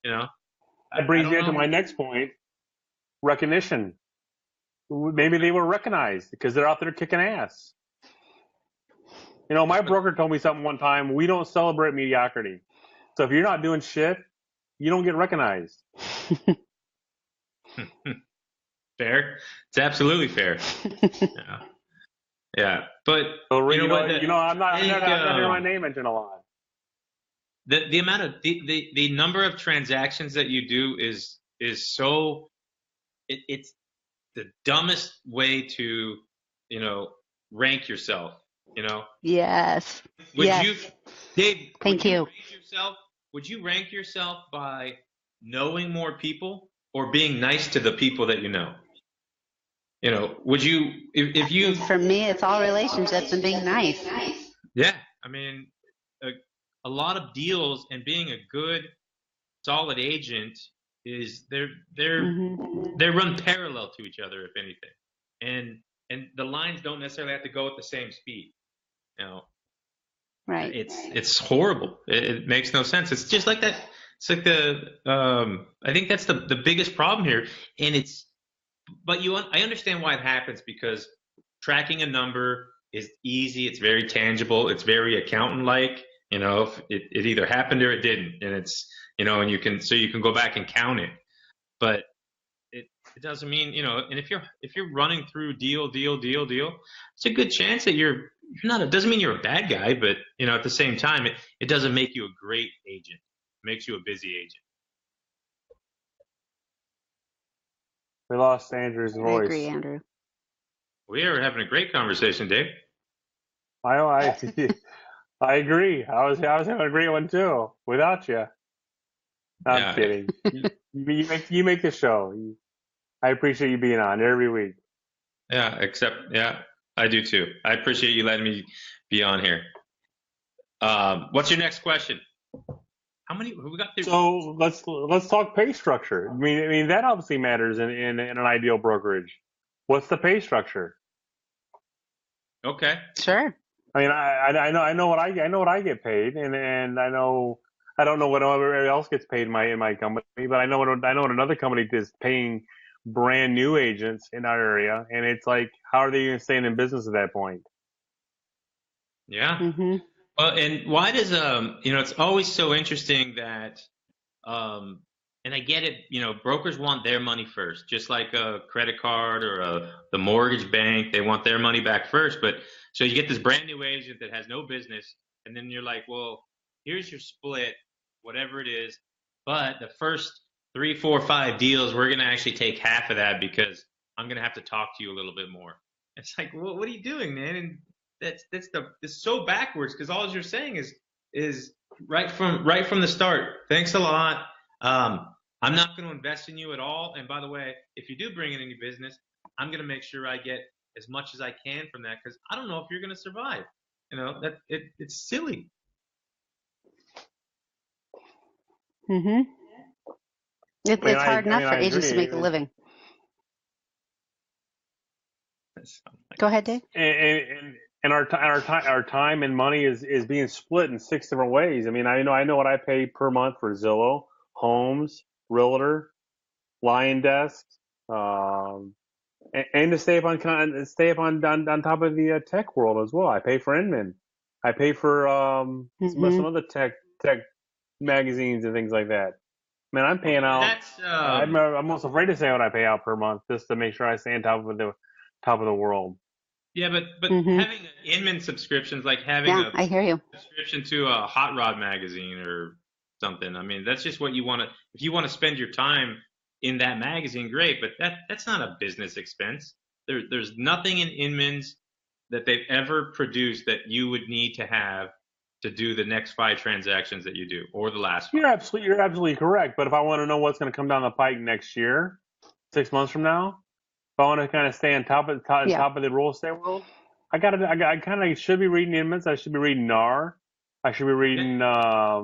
That brings you to my next point, recognition. Maybe they were recognized because they're out there kicking ass. My broker told me something one time. We don't celebrate mediocrity. So if you're not doing shit, you don't get recognized. Fair. It's absolutely fair. Yeah. But I'm not hearing my name mentioned a lot. The amount of the number of transactions that you do is so it's the dumbest way to rank yourself. Yes. Would yes. you, Dave? Thank you. Would you rank yourself by knowing more people or being nice to the people that you know? Would you, if you? For me, it's all relationships and being nice. Yeah, I mean, a lot of deals and being a good, solid agent is they run parallel to each other, if anything, and the lines don't necessarily have to go at the same speed. Right. It's horrible. It makes no sense. It's just like that. It's like I think that's the biggest problem here, and I understand why it happens, because tracking a number is easy. It's very tangible. It's very accountant-like. If it either happened or it didn't, and it's and you can go back and count it, but it doesn't mean And if you're running through deal, it's a good chance that you're not. It doesn't mean you're a bad guy, but at the same time, it doesn't make you a great agent. It makes you a busy agent. We lost Andrew's voice. I agree, Andrew. We are having a great conversation, Dave. I agree. I was having a great one too without you. I'm kidding. You make the show. I appreciate you being on every week. Yeah, I do too. I appreciate you letting me be on here. What's your next question? How many we got through? So let's talk pay structure. I mean that obviously matters in an ideal brokerage. What's the pay structure? Okay. Sure. I mean, I know what I get paid, and I don't know what everybody else gets paid in my company, but I know what another company is paying brand new agents in our area, and it's like, how are they even staying in business at that point? Yeah. Mm-hmm. Well, and why does it's always so interesting that and I get it, brokers want their money first, just like a credit card or the mortgage bank. They want their money back first. But so you get this brand new agent that has no business, and then you're like, well, here's your split, whatever it is. But the first 3, 4, 5 deals, we're going to actually take half of that because I'm going to have to talk to you a little bit more. It's like, well, what are you doing, man? And it's so backwards because all you're saying is right from the start. Thanks a lot. I'm not going to invest in you at all. And by the way, if you do bring in any business, I'm going to make sure I get as much as I can from that because I don't know if you're going to survive. It's silly. Mm-hmm. It's hard enough for agents to make a living. Go ahead, Dave. And our time and money is being split in 6 different ways. I mean, I know what I pay per month for Zillow, Homes, Realtor, Lion Desk, and to stay up on top of the tech world as well. I pay for Inman. I pay for some other tech magazines and things like that. Man, I'm paying out. I'm almost afraid to say what I pay out per month just to make sure I stay on top of the world. Yeah, but having an Inman subscriptions, like having I hear you. subscription to a Hot Rod magazine or something. I mean, that's just what you want to. If you want to spend your time in that magazine, great. But that's not a business expense. There's nothing in Inman's that they've ever produced that you would need to have to do the next 5 transactions that you do, or the last 5. You're absolutely correct. But if I want to know what's going to come down the pike next year, 6 months from now, if I want to kind of stay on top of the real estate world, I kind of should be reading Inman's. I should be reading NAR. I should be reading I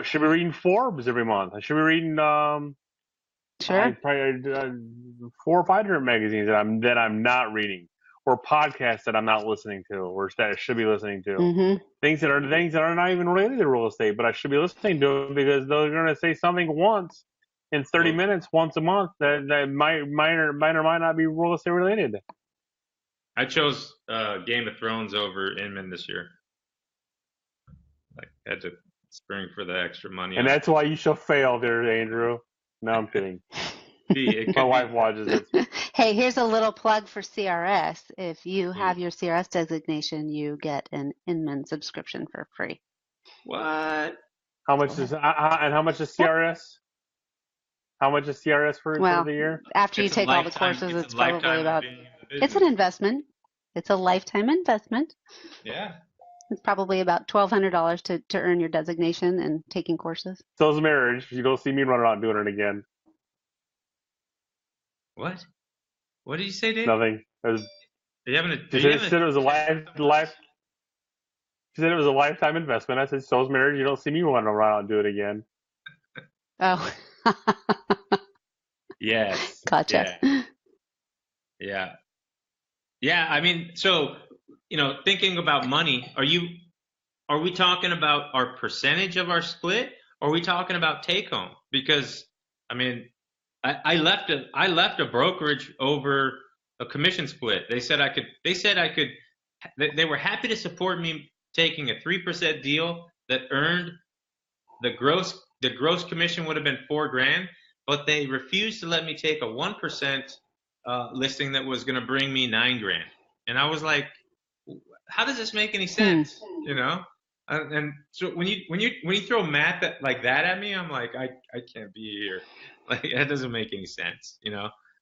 should be reading Forbes every month. I should be reading probably 4 or 5 different magazines that I'm not reading, or podcasts that I'm not listening to, or that I should be listening to. Things that are not even related to real estate, but I should be listening to because they're going to say something once in 30 minutes once a month that might or might not be real estate related. I chose Game of Thrones over Inman this year. Like, had to spring for the extra money. And that's why you shall fail there, Andrew. No, I'm kidding. My wife watches it. Hey, here's a little plug for CRS. If you have your CRS designation, you get an Inman subscription for free. What? How much is CRS? How much is CRS for the year? After you take all the courses, it's probably about. It's an investment. It's a lifetime investment. Yeah. It's probably about $1,200 to earn your designation and taking courses. So is marriage. You don't see me running out doing it again. What? What did you say, Dave? Nothing. She said it was a lifetime investment. I said, so is marriage. You don't see me running around and do it again. Oh. Yes. Gotcha. Yeah. I mean, so, thinking about money, are we talking about our percentage of our split, or are we talking about take home? Because, I mean, I left a brokerage over a commission split. They said I could, they were happy to support me taking a 3% deal that earned the gross commission would have been $4,000, but they refused to let me take a 1% listing that was going to bring me $9,000. And I was like, how does this make any sense? And so when you throw math like that at me, I'm like, I can't be here. Like, that doesn't make any sense,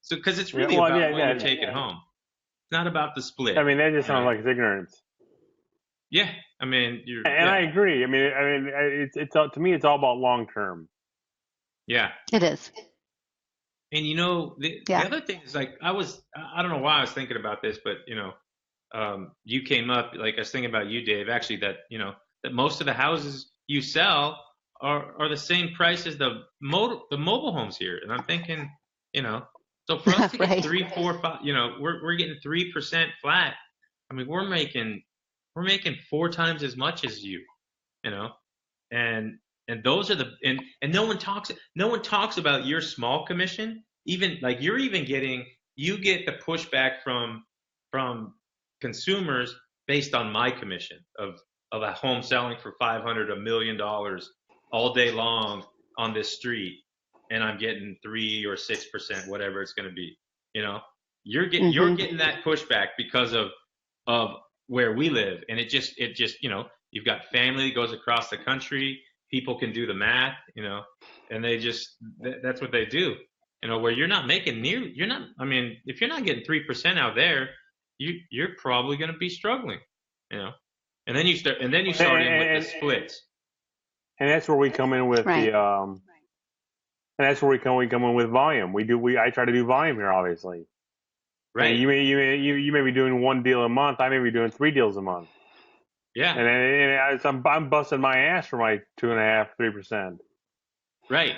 So because it's really about what you're taking home. It's not about the split. I mean, that just sounds like it's ignorance. Yeah, I mean, I agree. I mean, it's to me, it's all about long term. Yeah, it is. And the other thing is, like, I don't know why I was thinking about this, but you came up, like, I was thinking about you, Dave, actually, that that most of the houses you sell are the same price as the mobile homes here, and I'm thinking, so for us to get 3, 4, 5, we're getting 3% flat. I mean, we're making 4 times as much as you, and those are and no one talks about your small commission. Even like you get the pushback from consumers based on my commission of a home selling for $500, $1 million all day long, on this street and I'm getting 3 or 6%, whatever it's going to be. You know, you're getting that pushback because of where we live, and it just you know, you've got family that goes across the country. People can do the math, you know, and they just that's what they do. You know, where you're not making I mean, if you're not getting 3% out there, you're probably going to be struggling, you know. And then you start in with the splits. And that's where we come in with Right. and that's where we come in with volume. I try to do volume here, obviously. Right. I mean, you may be doing 1 deal a month. I may be doing 3 deals a month. Yeah. And I'm busting my ass for my 2.5%, 3%. Right.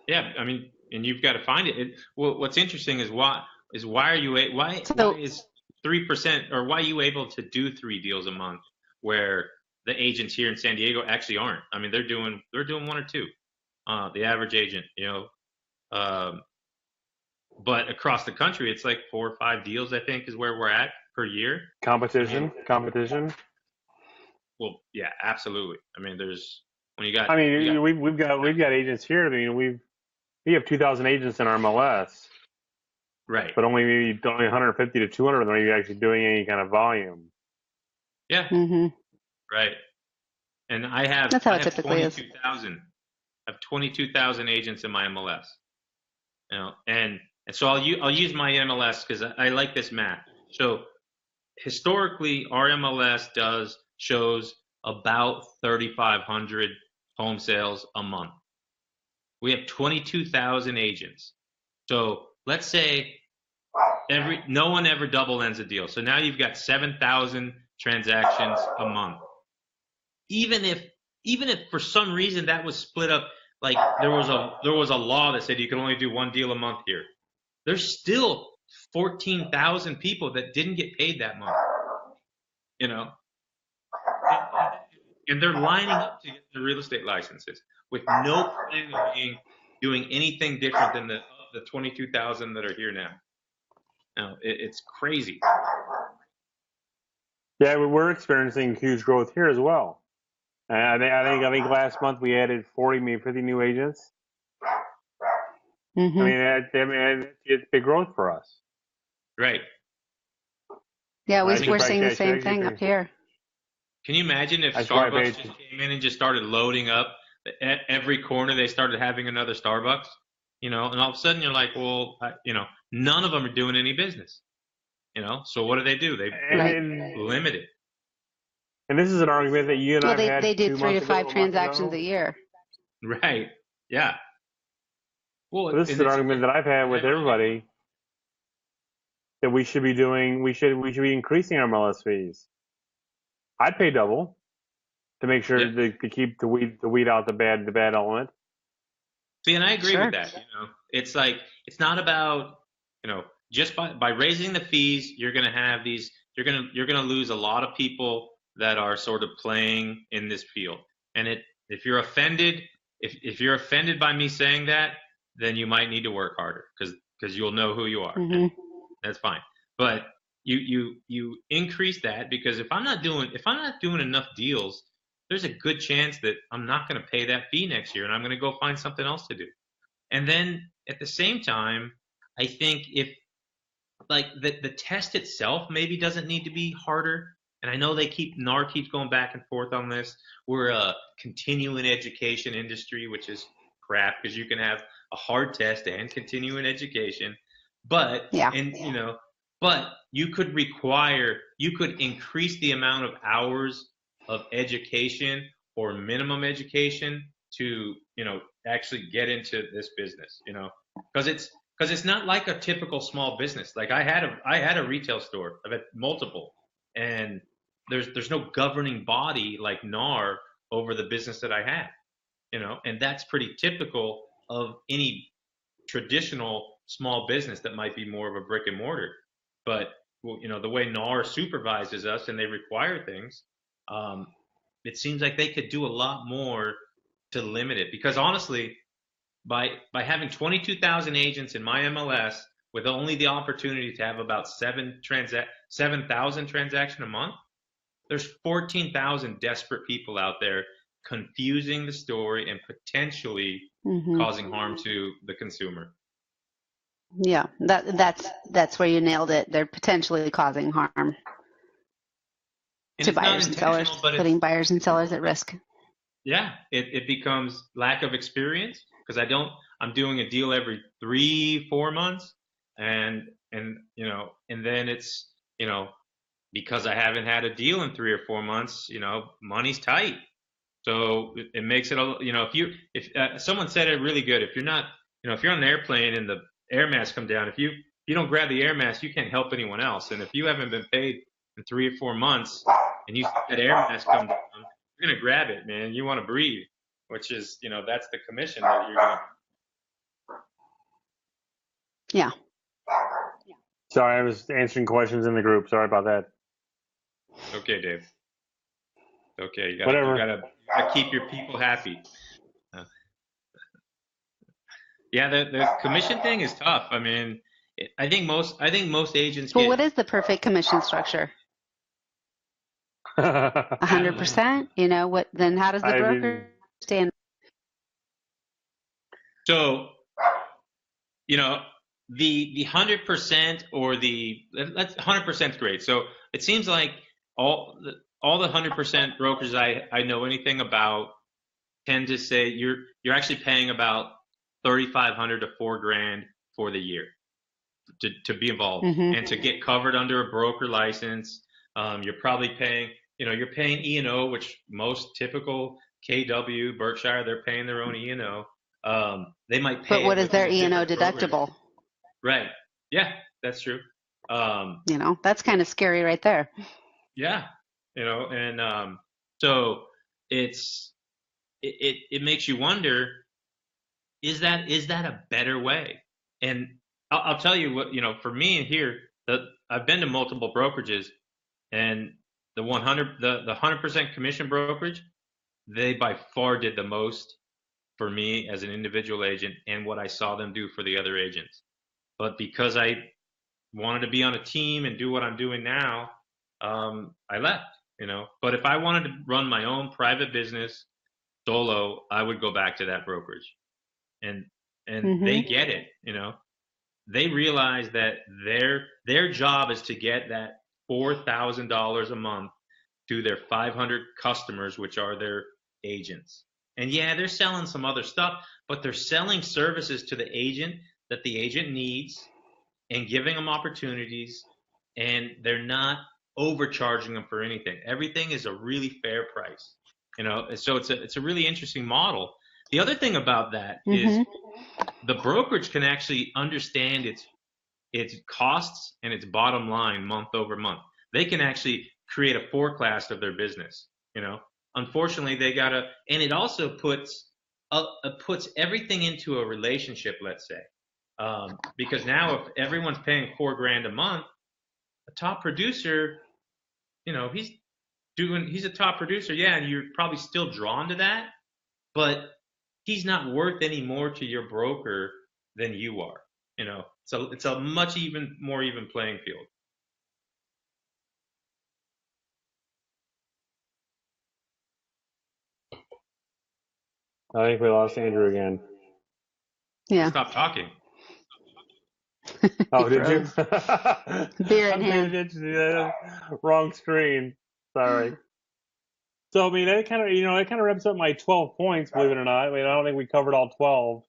Yeah. I mean, and you've got to find it. What's interesting is why is 3%, or why are you able to do 3 deals a month where the agents here in San Diego actually aren't? I mean, they're doing 1 or 2. The average agent, you know, but across the country, it's like 4 or 5 deals, I think, is where we're at per year. Competition. Well, yeah, absolutely. I mean, we've got agents here. I mean, we have 2,000 agents in our MLS, right, but only 150 to 200 of them are actually doing any kind of volume. Yeah. Right. And That's how it typically is. 22,000. I have 22,000 agents in my MLS. You know, and so I'll use my MLS because I like this math. So historically, our MLS shows about 3,500 home sales a month. We have 22,000 agents. So let's say no one ever double ends a deal. So now you've got 7,000 transactions a month. Even if for some reason that was split up, like there was a law that said you can only do 1 deal a month here, there's still 14,000 people that didn't get paid that month. You know, and they're lining up to get the real estate licenses with no plan of doing anything different than the 22,000 that are here now. Now it's crazy. Yeah, we're experiencing huge growth here as well. And I think last month we added 40, maybe 50 new agents. I mean, it's big growth for us. Right. Yeah, we're seeing the same thing up here. Can you imagine if Starbucks just came in and just started loading up at every corner? They started having another Starbucks, you know, and all of a sudden you're like, well, you know, none of them are doing any business, you know. So what do? They limit it. And this is an argument that you and I had. They do 3 to 5 transactions a year. Right. Yeah. Well, this is an argument that I've had with everybody that we should be increasing our MLS fees. I'd pay double to make sure to keep to weed out the bad element. See, and I agree with that. You know, it's like it's not about, you know, just by raising the fees, you're going to have these. You're going to lose a lot of people that are sort of playing in this field. And if you're offended, if you're offended by me saying that, then you might need to work harder because you'll know who you are. And that's fine. But you increase that, because if I'm not doing enough deals, there's a good chance that I'm not going to pay that fee next year, and I'm going to go find something else to do. And then at the same time, I think if like the test itself maybe doesn't need to be harder. And I know NAR keeps going back and forth on this. We're a continuing education industry, which is crap, because you can have a hard test and continuing education. But but you could increase the amount of hours of education or minimum education to, you know, actually get into this business, you know, because it's not like a typical small business. Like I had a retail store. I've had multiple, and there's no governing body like NAR over the business that I had, you know, and that's pretty typical of any traditional small business that might be more of a brick and mortar. But, you know, the way NAR supervises us and they require things, it seems like they could do a lot more to limit it. Because honestly, by having 22,000 agents in my MLS with only the opportunity to have about 7,000 transactions a month, there's 14,000 desperate people out there confusing the story and potentially causing harm to the consumer. Yeah, that's where you nailed it. They're potentially causing harm And to it's not buyers and sellers, intentional, but putting buyers and sellers at risk. yeah, it becomes lack of experience because I'm doing a deal every 3-4 months, and you know, and then it's, you know, because I haven't had a deal in 3 or 4 months, you know, money's tight. So it makes it a, you know, if someone said it really good, if you're not, you know, if you're on an airplane and the air mask come down, if you don't grab the air mask, you can't help anyone else. And if you haven't been paid in 3 or 4 months and you see that air mask come down, you're gonna grab it, man. You want to breathe, which is, you know, that's the commission that you're gonna. Yeah. Sorry, I was answering questions in the group. Sorry about that. Okay, Dave. Okay, you Whatever. gotta keep your people happy. Yeah, the commission thing is tough. I mean, I think most agents Well, get. what is the perfect commission structure? 100%. You know what? Then how does the broker stand? So, you know, the 100% or that's 100% is great. So it seems like all the 100% brokers I know anything about tend to say you're actually paying about $3,500 to $4,000 for the year to be involved and to get covered under a broker license. You're probably paying, you know, you're paying E&O, which most typical KW, Berkshire, they're paying their own E&O. They might pay. But what is their E&O deductible? Right. Yeah, that's true. You know, that's kind of scary right there. Yeah. You know, and so it makes you wonder, is that a better way? And I'll tell you what, you know, for me in here, I've been to multiple brokerages, and the 100% commission brokerage, they by far did the most for me as an individual agent and what I saw them do for the other agents. But because I wanted to be on a team and do what I'm doing now, I left, you know. But if I wanted to run my own private business solo, I would go back to that brokerage. And they get it, you know. They realize that their job is to get that $4,000 a month to their 500 customers, which are their agents. And yeah, they're selling some other stuff, but they're selling services to the agent that the agent needs and giving them opportunities, and they're not overcharging them for anything. Everything is a really fair price, you know. So it's a really interesting model. The other thing about that is the brokerage can actually understand its costs and its bottom line month over month. They can actually create a forecast of their business, you know. Unfortunately, they gotta, and it also puts everything into a relationship, let's say. Because now if everyone's paying $4,000 a month, a top producer, you know, he's a top producer, yeah, and you're probably still drawn to that, but he's not worth any more to your broker than you are, you know. So it's a much more even playing field. I think we lost Andrew again. Yeah. Stop talking. Oh, did you? Beer in I'm paying hand. attention to the wrong screen. Sorry. So, I mean, that kind of, you know, that kind of wraps up my 12 points, believe it or not. I mean, I don't think we covered all 12,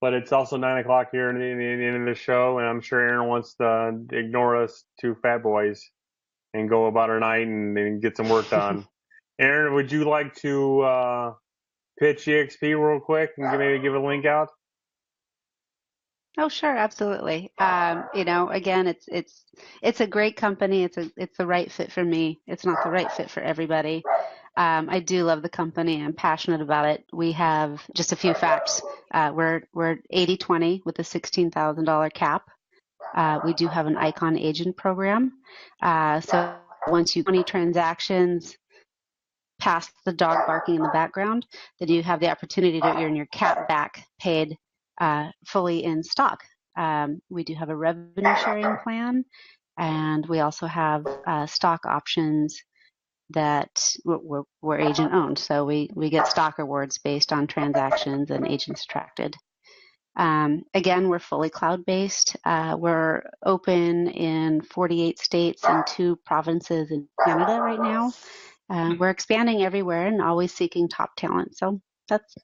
but it's also 9 o'clock here in the end of the show, and I'm sure Aaron wants to ignore us two fat boys and go about our night and get some work done. Aaron, would you like to pitch EXP real quick and maybe give a link out? Oh, sure, absolutely. You know, again, it's a great company. It's the right fit for me. It's not the right fit for everybody. I do love the company. I'm passionate about it. We have just a few facts. We're 80/20 with a $16,000 cap. We do have an Icon agent program. So once you 20 transactions past the dog barking in the background, then you have the opportunity to earn your cap back paid fully in stock. We do have a revenue sharing plan, and we also have stock options that we're agent owned. So we get stock awards based on transactions and agents attracted. Again, we're fully cloud-based. We're open in 48 states and 2 provinces in Canada right now. We're expanding everywhere and always seeking top talent. So that's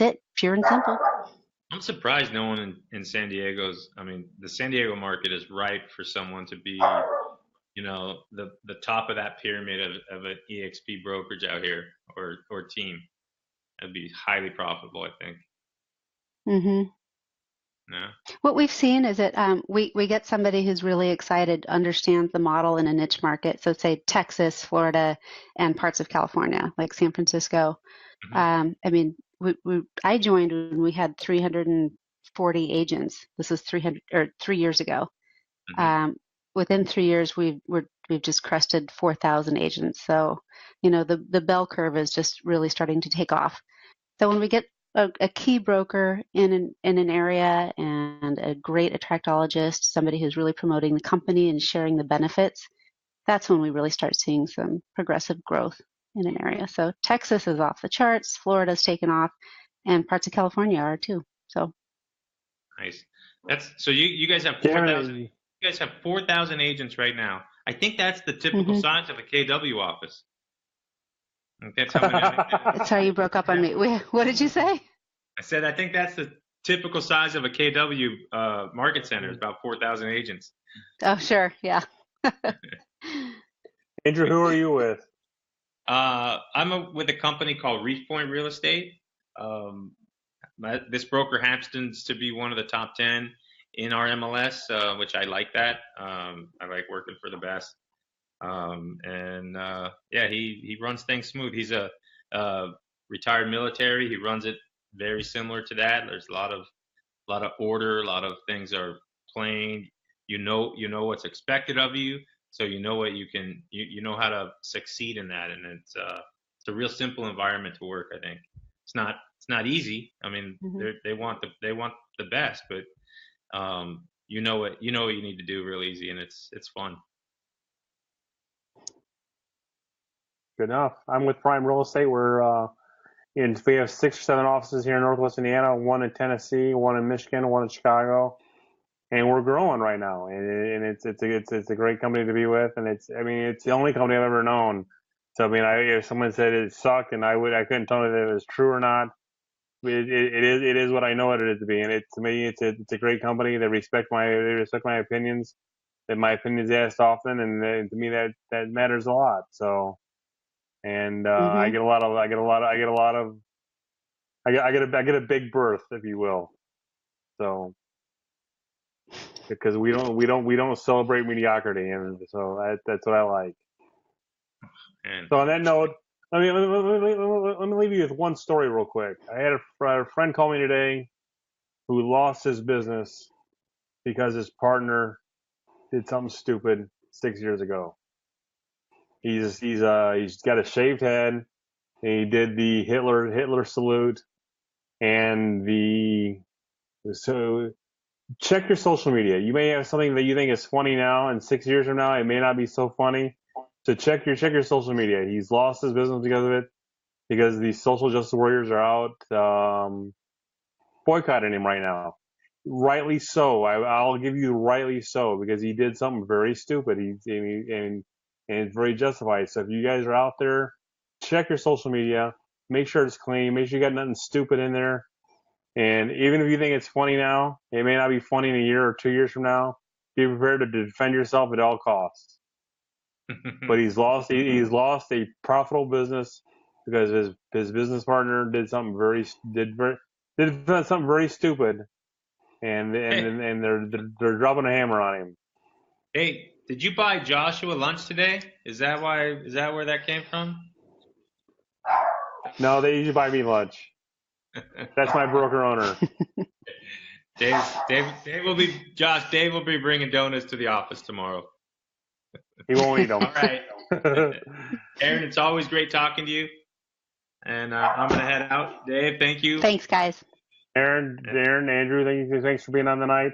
it, pure and simple. I'm surprised no one in San Diego's. I mean, the San Diego market is ripe for someone to be, the top of that pyramid of an EXP brokerage out here or team. That'd be highly profitable, I think. Mm-hmm. Yeah. What we've seen is that we get somebody who's really excited, understands the model in a niche market. So say Texas, Florida, and parts of California, like San Francisco. Mm-hmm. I mean, I joined when we had 340 agents. This is 3 years ago. Mm-hmm. Within 3 years, we've just crested 4,000 agents. So, the bell curve is just really starting to take off. So when we get a key broker in an area and a great attractologist, somebody who's really promoting the company and sharing the benefits, that's when we really start seeing some progressive growth in an area. So Texas is off the charts, Florida's taken off, and parts of California are too. So Nice. So you guys have 4,000. You guys have 4,000 agents right now. I think that's the typical size of a KW office. That's how many. Sorry, you broke up on me. What did you say? I said I think that's the typical size of a KW market center. Is about 4,000 agents. Oh, sure, yeah. Andrew, who are you with? I'm with a company called Reef Point Real Estate. This broker happens to be one of the top 10 in our MLS, which I like that. I like working for the best. He runs things smooth. He's a retired military. He runs it very similar to that. There's a lot of order. A lot of things are plain. You know what's expected of you, so you know what you can. You know how to succeed in that, and it's a real simple environment to work. I think it's not easy. I mean, they want the best, but you know what you need to do real easy, and it's fun. Good enough. I'm with Prime Real Estate. We have 6 or 7 offices here in Northwest Indiana, 1 in Tennessee, 1 in Michigan, 1 in Chicago, and we're growing right now. And it's a great company to be with, and it's the only company I've ever known. So if someone said it sucked, and I couldn't tell if it was true or not. It is what I know it is to be, and to me it's a great company. They respect my opinions. That my opinions asked often, and to me that matters a lot. So. And I get a big berth, if you will. So because we don't celebrate mediocrity, and so that's what I like. And so on that note, let me leave you with one story real quick. I had a friend call me today who lost his business because his partner did something stupid 6 years ago. He's got a shaved head, and he did the Hitler salute, and so check your social media. You may have something that you think is funny now, and 6 years from now it may not be so funny. So check your social media. He's lost his business because of it, because the social justice warriors are out boycotting him right now. Rightly so. I'll give you rightly so, because he did something very stupid. And it's very justified. So if you guys are out there, check your social media. Make sure it's clean. Make sure you got nothing stupid in there. And even if you think it's funny now, it may not be funny in a year or 2 years from now. Be prepared to defend yourself at all costs. But he's lost a profitable business because his business partner did something very stupid, and they're dropping a hammer on him. Hey, did you buy Joshua lunch today? Is that where that came from? No, they usually buy me lunch. That's my broker owner. Dave will be bringing donuts to the office tomorrow. He won't eat them. All right. Aaron, it's always great talking to you. And I'm going to head out. Dave, thank you. Thanks, guys. Aaron, Andrew, thanks for being on tonight.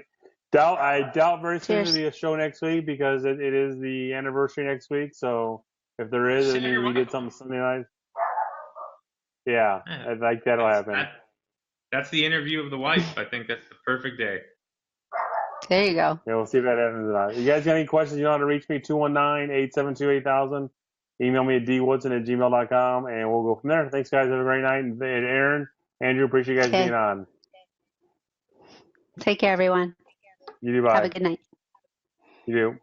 I doubt very soon to be a show next week, because it is the anniversary next week. So If there is, Sit and your we wife did something Sunday night. Yeah, Yeah, I think that'll happen. that's the interview of the wife. I think that's the perfect day. There you go. Yeah, we'll see if that happens or not. You guys got any questions, you know how to reach me, 219-872-8000. Email me at dwoodson@gmail.com, and we'll go from there. Thanks, guys. Have a great night. And Aaron, Andrew, appreciate you guys Okay. being on. Take care, everyone. You do, Have bye. a good night. You do.